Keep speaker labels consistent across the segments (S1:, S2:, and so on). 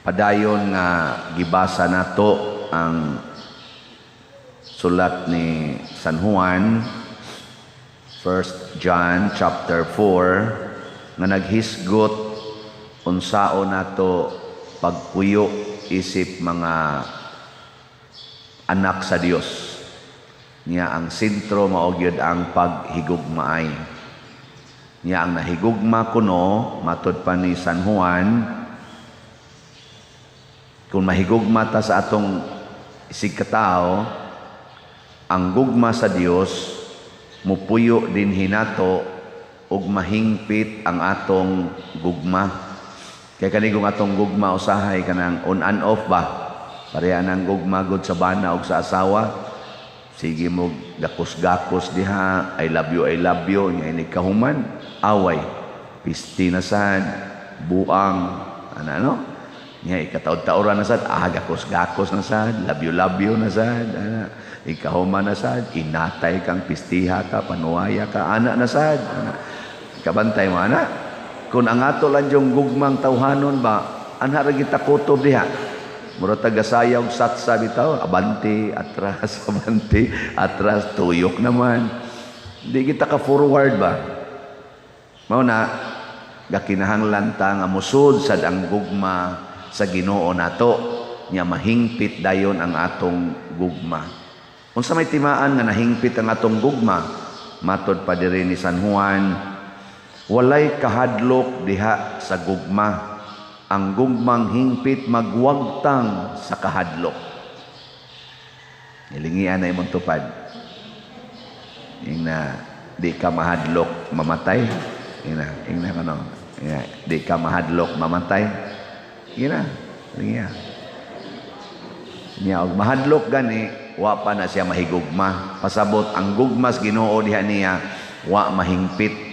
S1: Padayon nga gibasa nato ang sulat ni San Juan, 1 John chapter 4, nga naghisgot unsao nato pagpuyo isip mga anak sa Dios. Niya ang sentro mao gyud ang paghigugmaay. Niya ang nahigugma kuno matud pa ni San Juan, kung mahigugma ta sa atong isig katao, ang gugma sa Dios mupuyo din hinato ug mahingpit ang atong gugma. Kaya kanigong atong gugma usahay kanang on and off ba? Pareha nang gugma gud sa bana ug sa asawa. Sige mo gakos-gakos diha, I love you, nya ini kahuman, away, pisti na sad, buang, ano? Nya ikataod-taoran na sad, gakos-gakos na sad, love you na sad, ikahuman na sad, inatay kang pistiha ka, panuaya ka, anak na sad, kabantay mo anak. Kung ang ato lang yung gugmang tawhanon ba, anha ra kita kutob diha. Mura tagasayang satsa bitaw, abante, atras, tuyok naman. Di kita ka forward ba? Mao na gakinahanglan ta nga musud sad ang gugma sa Ginoo nato, nya mahingpit dayon ang atong gugma. Unsa may timaan nga nahingpit ang atong gugma, matod pa diri ni San Juan, walay kahadlok diha sa gugma. Ang gugmang hingpit magwagtang sa kahadlok. Ilingian na imong tupad. Ing na di ka mahadlok mamatay. Ing na kano. Di ka mahadlok mamatay. Ina, lingian. Niya og mahadlok gani, wa pa na siya mahigugma. Pasabot ang gugmas Ginoo diha niya, wa mahingpit.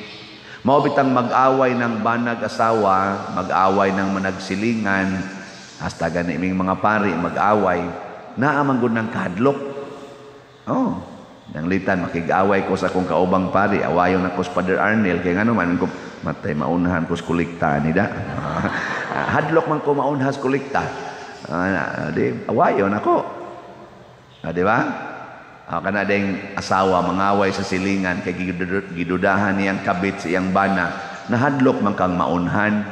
S1: Mao bitang mag-away ng banag asawa, mag-away ng managsilingan, hasta gani ming mga pari mag-away, naa man gud ng kahadlok. Oh, nang litan makig-away ko sa akong kaubang pari, awayon ako sa Father Arnel kay ngano man ko matay maunahan ko sa kolekta nida. Hadlok man ko maunhas kolekta. Di awayon ako. Di ba? Kana ding asawa mangaway sa silingan kay gidudahan niyang kabit sa iyang bana, nahadlok man kang maunhan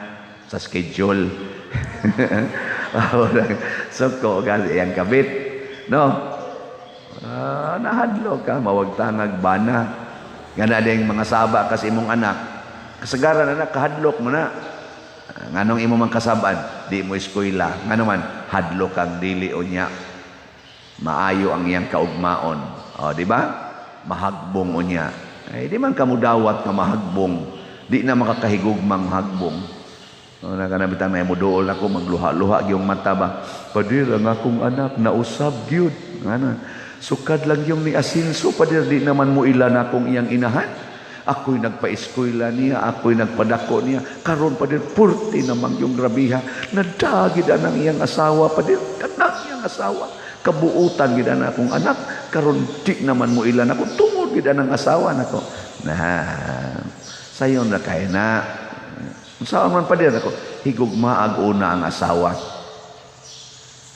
S1: sa schedule. So ko kasi iyang kabit, no? Nahadlok ka mawagtangag bana. Ngana ding mga saba kasi imong anak, kasagaran anak kahadlok mo na. Nganong imo man kasaban, di mo eskwela, ngano man hadlok kang dili o niya. Maayo ang iyang kaugmaon. O, di ba? Mahagbong o niya. Ay, di man kamudawat na mahagbong. Di na makakahigugmang hagbong. O, nakanabitang na mudool ako, magluha-luha yung mata ba? Padir, ang akong anak, nausab, gyud. Ano? Sukad lang yung ni Asinso, padir, di naman mo ilan akong iyang inahan. Ako'y nagpa-eskwela niya, ako'y nagpadako niya. Karon padir, purti naman yung grabiha. Nadagid ang iyang asawa, padir, kanak iyang asawa. Kabuutan gid ana akong anak, karon di naman mo ilan ako tungod gid ang asawa nako. Sayon na kay na. Unsa man pa din ako, higugmaag una ang asawa.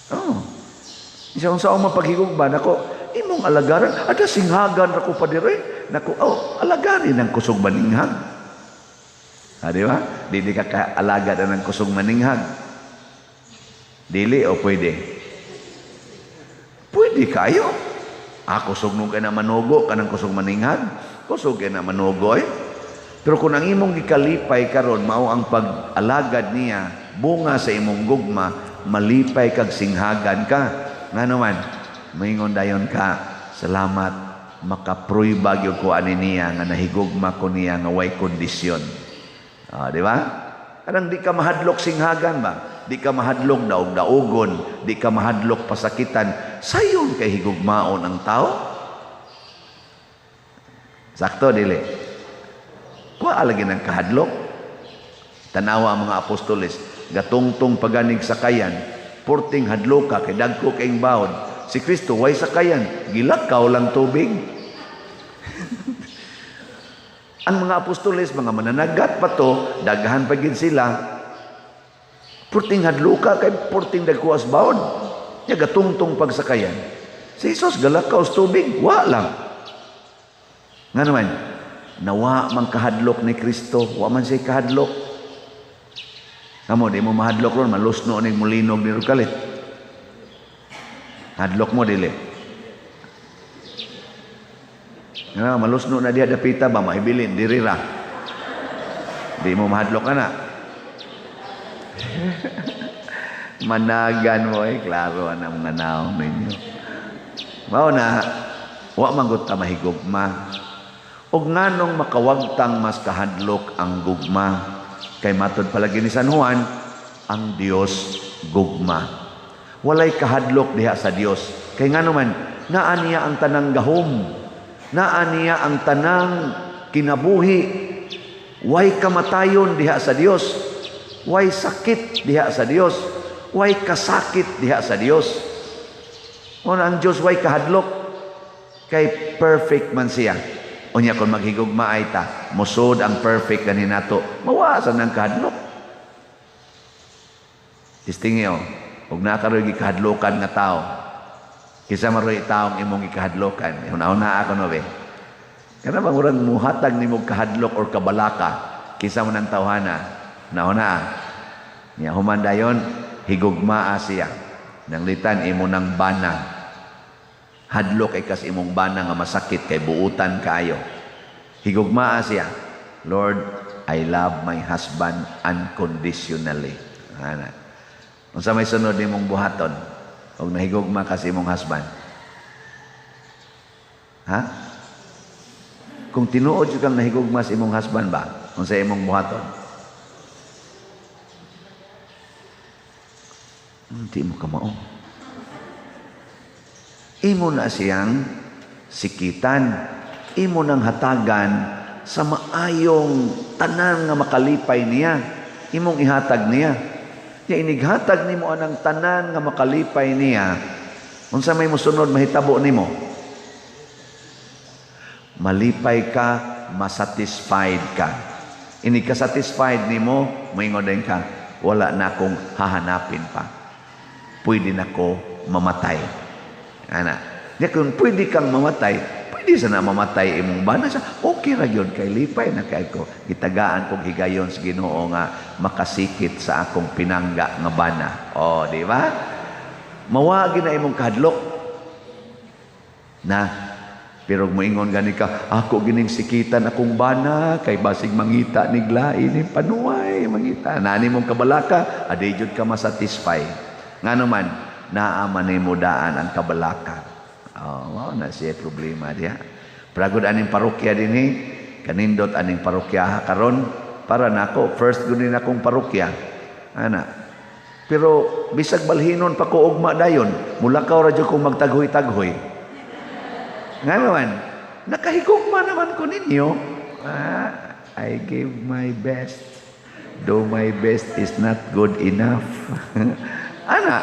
S1: Oh. Isa unsa man paghigugma nako, imong alagaran, ada singhagan ako pa dire. Nako, alagarin ang kusog maninghag. Di ba? Dili ka alagad ang kusog maninghag. Dili o pwede? Pwede kayo. Kusog nung ka na manugo, kanang kusog maninghag. Kusog ka na manugo eh. Pero kung ang imong gikalipay karon mao ang pag-alagad niya, bunga sa imong gugma, malipay kag singhagan ka. Nga naman, maingon dayon ka, salamat, makaproyba gyud ko ani niya nga nahigugma ko niya nga way kondisyon. Di ba? Kanang di ka mahadlok singhagan ba? Di ka mahadlok daog-daogon, di ka mahadlok pasakitan, sayon kay higugmaon ang tao. Sakto dili. Kuha lagi ng kahadlok. Tanawa ang mga apostoles, gatungtong paganig sakayan, porting hadloka kay dagko kay bawod. Si Kristo way sakayan, gilakaw lang tubig. Ang mga apostoles, mga mananagat pa to, daghan pa gid sila. Purting hadluka kay purting dagkuas baon. Nya gatungtong pagsakayan. Si Jesus galakaw sa tubig, wa lang. Nga naman, nawa man kahadlok ni Kristo, wa man siya kahadlok. Amo, di mo mahadlok ron, malusno ning mulinog ni Rukalit. Hadlok mo dili. Nga, malusno na diha dapita ba, maibilin, dirira. Di mo mahadlok ka na. Managan mo klaro ang mga naong ninyo. Mao na, wa manggut ta mahigugma. Og nganong makawagtang mas kahadlok ang gugma, kay matod palagi ni San Juan, ang Dios gugma. Walay kahadlok diha sa Dios. Kay ngano man, naa niya ang tanang gahom, naa niya ang tanang kinabuhi. Way kamatayon diha sa Dios. Way sakit diha sa Dios. Way kasakit diha sa Dios. Una ang Dios way kahadlok, kay perfect man siya. Unya kung maghigugma ay ta, musod ang perfect ganin nato, mawasan ang kahadlok. Istingyo, ug nakaroy gikahadlokan nga tao. Kisa maroy taong imong gikahadlokan. Una-una ako no be. Kana bang urang muhatag nimo kahadlok or kabalaka kisa mo nang tawhana. Nauna. Nya humandayon higugmaa siya. Nang litan imo nang bana. Hadlok ay kas imong bana nga masakit kay buutan kaayo. Higugmaa siya. Lord, I love my husband unconditionally. Ana. Unsa may sunod nimong buhaton? Og nahigugma kas imong husband. Ha? Kung tinuod jud kang nahigugma sa imong husband ba? Unsa imong buhaton? Hindi mo kamao. Imo na siyang sikitan, imo nang hatagan sa maayong tanan nga makalipay niya, imong ihatag niya. Ya inighatag nimo anang tanan nga makalipay niya, unsa may mosunod mahitabo nimo? Malipay ka, masatisfied ka. Ini ka satisfied nimo, moingon din ka, wala na akong hahanapin pa. Pwede na ko mamatay. Ana, ya kung pwede kang mamatay, pwede sana mamatay imong bana sa okay ra gyud kay lipay na kay ko. Gitagaan kog higayon sa Ginoo nga makasikit sa akong pinangga nga bana. Oh, di ba? Mawagi na imong kahadlok. Na pero moingon gani ka, ako gining sikitan akong bana kay basig mangita ni glain ni panuway mangita. Nani mong kabalaka, adi jud ka masatisfy. Ngano man naaman ni mudaan ang kabalaka. Oh, na siya problema dia. Pragod aning parokya dinhi, kanindot aning parokya karon para nako first gunin akong parokya. Ana. Pero bisag balhinon pa ko ugma dayon, mulakaw ra jud kong magtaghoy-taghoy. Ngano man, nakahigugma naman ko ninyo. I gave my best. Though my best is not good enough. Ana,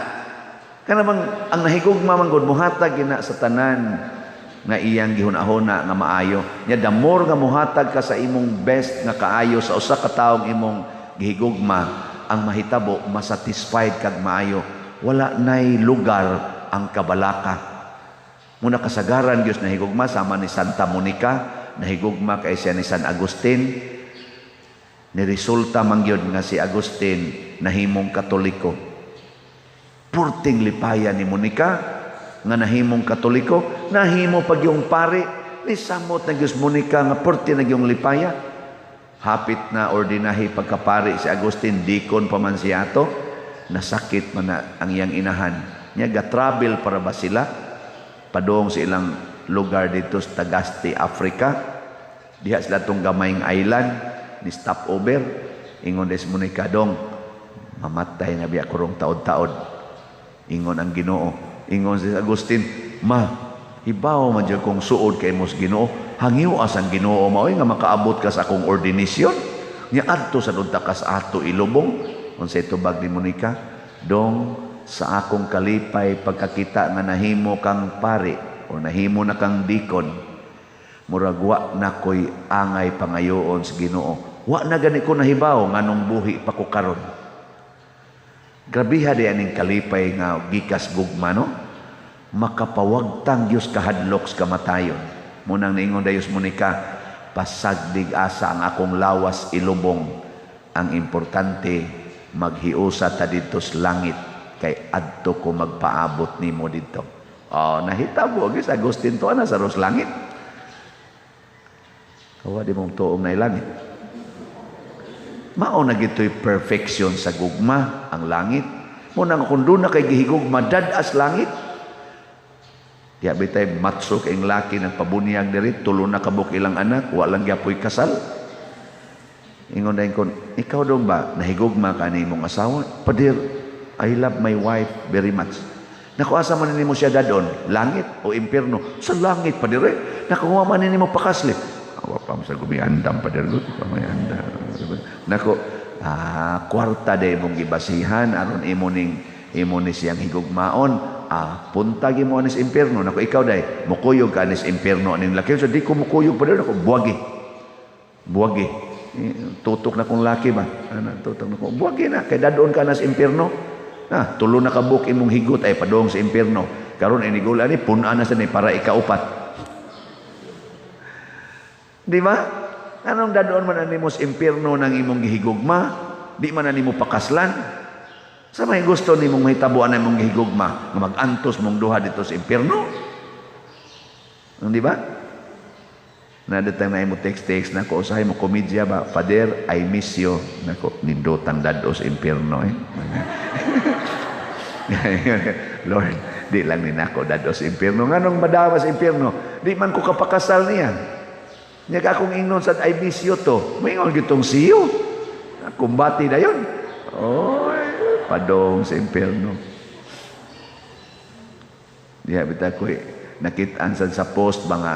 S1: kanamang ang nahigugma man gud muhatag gina sa tanan nga iyang gihunahuna nga maayo. Nya the more nga muhatag ka sa imong best nga kaayo sa usa ka taong imong gihigugma, ang mahitabo masatisfied kag maayo. Wala nay lugar ang kabalaka. Muna kasagaran Dios nahigugma sama ni Santa Monica, nahigugma kay siya ni San Agustin. Ni resulta man gyud nga si Agustin nahimong Katoliko. Purting lipaya ni Monica nga nahimong Katoliko, nahimo pag yung pari ni samot na Diyos Monica nga purti na yung lipaya. Hapit na ordinahi pagkapari si Agustin, dikon pa man siya to, nasakit man na ang iyang inahan. Nya ga-travel para ba sila? Padong sa ilang lugar dito sa Tagaste, Africa. Diha sila tong gamayng island, ni stopover. Ingon des Monica dong, mamatay na biya kurong taod-taod. Ingon ang Ginoo, ingon si Agustin, ma, ibaw man dyan kong suod kay mos Ginoo, hangiw as ang Ginoo maoy nga makaabot ka sa akong ordinasyon. Nya adto sa duntakas ato ilubong. Unsay tubag ni Monica, dong sa akong kalipay pagkakita nga nahimo kang pari o nahimo na kang dikon, murag wa na koy angay pangayoon sa Ginoo. Wa na gani ko nahibaw nganong buhi pa ko karon. Grabiha di aning kalipay nga gikas gugma, no? Makapawagtang Diyos kahadlok sa kamatayon. Munang niingon dayos Monica, pasagdig asa ang akong lawas ilubong. Ang importante, maghiusa ta dito sa langit, kay adto ko magpaabot nimo dito. Oh, nahitabo, gis Agustin to na sa ros langit. Kawa di mong tuong na langit. Mao na gito'y perfection sa gugma, ang langit. Munang kung doon na kay gihigugma, dadas langit. Diya bitay matso kayong laki nagpabunyag diri, tulo na kabuk ilang anak, walang gyapoy kasal. Ingon dahin kon, ikaw dong ba, nahigugma ka ni mong asawa? Padir, I love my wife very much. Nakuasa man mo siya dadon, langit o impyerno? Sa langit, padir eh. Nakuha man mo pakaslit. Awa pa sa gumiandam, padir ko, pamayandam. Nako, kwarta day mong gibasihan, aron imo ni siyang higugmaon. Punta mo anis impyerno. Nako, ikaw day, mukuyog ka anis impyerno aning laki. So, di ko mukuyog pa rin. Nako, buwagi. Tutok na kong laki ba? Tutok na kong, buwagi na. Kaya dadoon ka anis impyerno. Tulo na kabuk imong higot ay padong sa impyerno. Karon inigula ni, punaan na sa ni para ikaupat. Di ba? Anong dadoon man animo sa impyerno ng imong gihigugma? Di man animo pakaslan? Sa may gusto ni mong mahitabuan na mong gihigugma nga mag-antos mong duha dito sa impyerno? Di ba? Nadatang na imo text na ko usahay mo komedya ba? Father, I miss you. Nako, nindotang dado sa impyerno eh. Lord, di lang ni nako dado sa impyerno. Nganong madawa sa impyerno? Di man ko kapakasal niya. Nya akong ingnon sa I miss you to. Moingon gitong siyo. Kumbati na yun. Oy, padong sa impyerno. Diha bita ko nakitaan sa post ba nga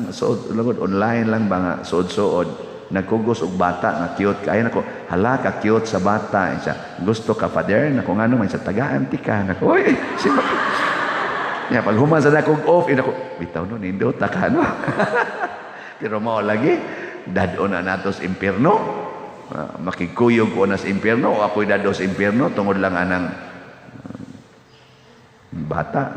S1: suod lagod online lang ba nga suod-suod nagkugos og bata nga cute kay nako hala ka cute sa bata siya gusto ka father nako ngano man sa tagaan ti ka nako oy si ya pag human sa nako off nako bitaw no nindo ta ka no. Pero mao lagi dadon na natos impyerno. Makikuyog ko na sa impyerno o ako'y dado sa impyerno tungod lang anang bata.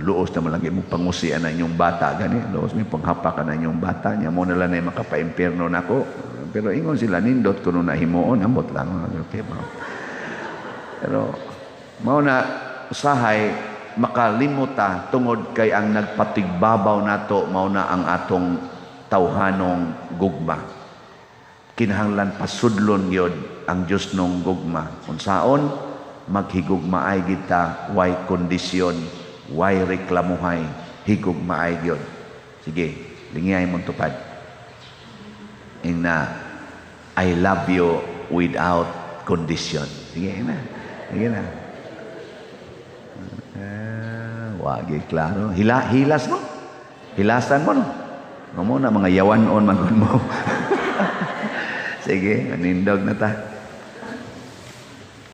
S1: Luos naman lang mo pangusian na inyong bata gani. Luos may panghapak na inyong bata niya mo na lang na makapa-impyerno na ko. Pero ingon sila nindot kuno na himuon ambot lang. Okay, pero mao na usahay makalimuta tungod kay ang nagpatigbabaw nato mao na ang atong tawhanong gugma. Kinahanglan pasudlon yun ang Diyos nung gugma. Unsaon maghigugmaay kita way kondisyon, way reklamuhay, higugmaay yun. Sige, lingiyay mong tupad. I love you without condition. Sige na. Sige na. Wagi klaro. Hilas mo? Hilasan mo no? Mo na mga yawanon man mo. Sige, nindog na ta.